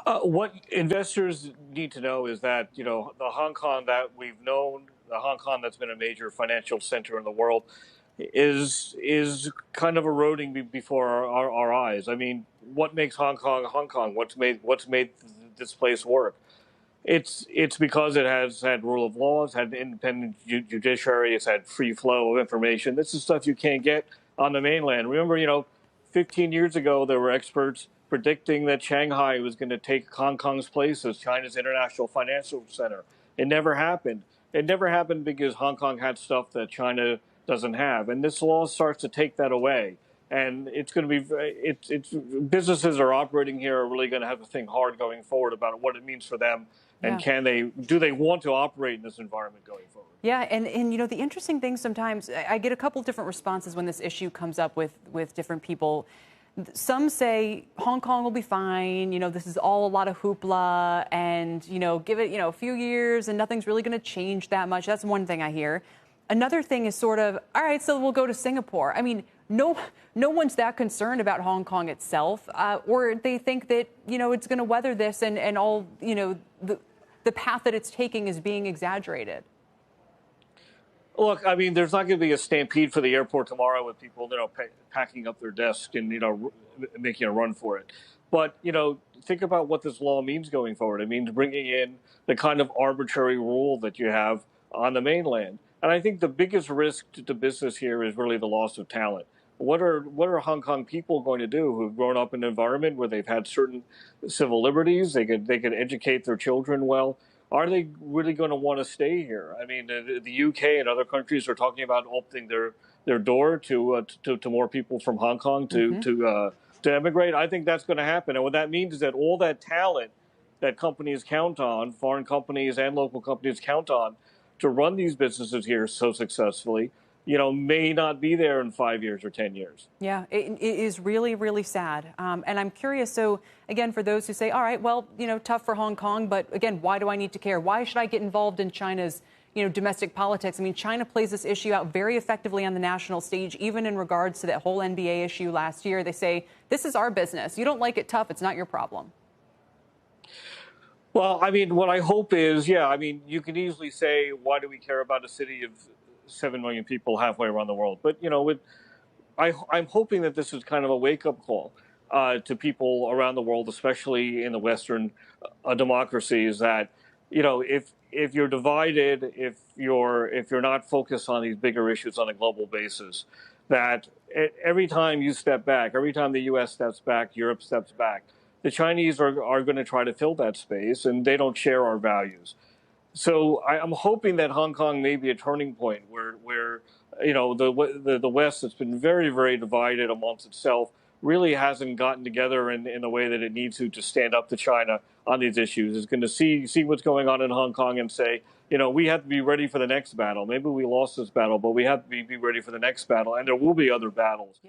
What investors need to know is that, the Hong Kong that we've known, the Hong Kong that's been a major financial center in the world, is kind of eroding before our eyes. I mean, what makes Hong Kong Hong Kong? What's made this place work? It's because it has had rule of law, it's had independent judiciary, it's had free flow of information. This is stuff you can't get on the mainland. Remember, 15 years ago, there were experts predicting that Shanghai was going to take Hong Kong's place as China's international financial center. It never happened. It never happened because Hong Kong had stuff that China doesn't have, and this law starts to take that away. And it's going to be, it's businesses are operating here are really going to have to think hard going forward about what it means for them, and Yeah. do they want to operate in this environment going forward? Yeah, and the interesting thing sometimes, I get a couple different responses when this issue comes up with different people. Some say Hong Kong will be fine, this is all a lot of hoopla, and, give it, a few years and nothing's really going to change that much. That's one thing I hear. Another thing is sort of, all right, so we'll go to Singapore. I mean, no one's that concerned about Hong Kong itself, or they think that, it's going to weather this and all, the path that it's taking is being exaggerated. Look, I mean, there's not going to be a stampede for the airport tomorrow with people, packing up their desk and, making a run for it. But, think about what this law means going forward. It means bringing in the kind of arbitrary rule that you have on the mainland. And I think the biggest risk to business here is really the loss of talent. What are Hong Kong people going to do who've grown up in an environment where they've had certain civil liberties? They could educate their children well. Are they really going to want to stay here? I mean, the UK and other countries are talking about opening their door to more people from Hong Kong to emigrate. I think that's going to happen, and what that means is that all that talent that companies count on, foreign companies and local companies count on, to run these businesses here so successfully, may not be there in 5 years or 10 years. Yeah, it is really, really sad. And I'm curious, so again, for those who say, all right, well, tough for Hong Kong, but again, why do I need to care? Why should I get involved in China's, domestic politics? I mean, China plays this issue out very effectively on the national stage, even in regards to that whole NBA issue last year. They say, this is our business. You don't like it tough, it's not your problem. Well, I mean, what I hope is, you can easily say, why do we care about a city of 7 million people halfway around the world? But, I'm hoping that this is kind of a wake-up call to people around the world, especially in the Western democracies, that, if you're divided, if you're not focused on these bigger issues on a global basis, that every time you step back, every time the U.S. steps back, Europe steps back, the Chinese are going to try to fill that space, and they don't share our values. So I'm hoping that Hong Kong may be a turning point where the West that's been very, very divided amongst itself really hasn't gotten together in the way that it needs to stand up to China on these issues. Is going to see what's going on in Hong Kong and say, we have to be ready for the next battle. Maybe we lost this battle, but we have to be ready for the next battle, and there will be other battles.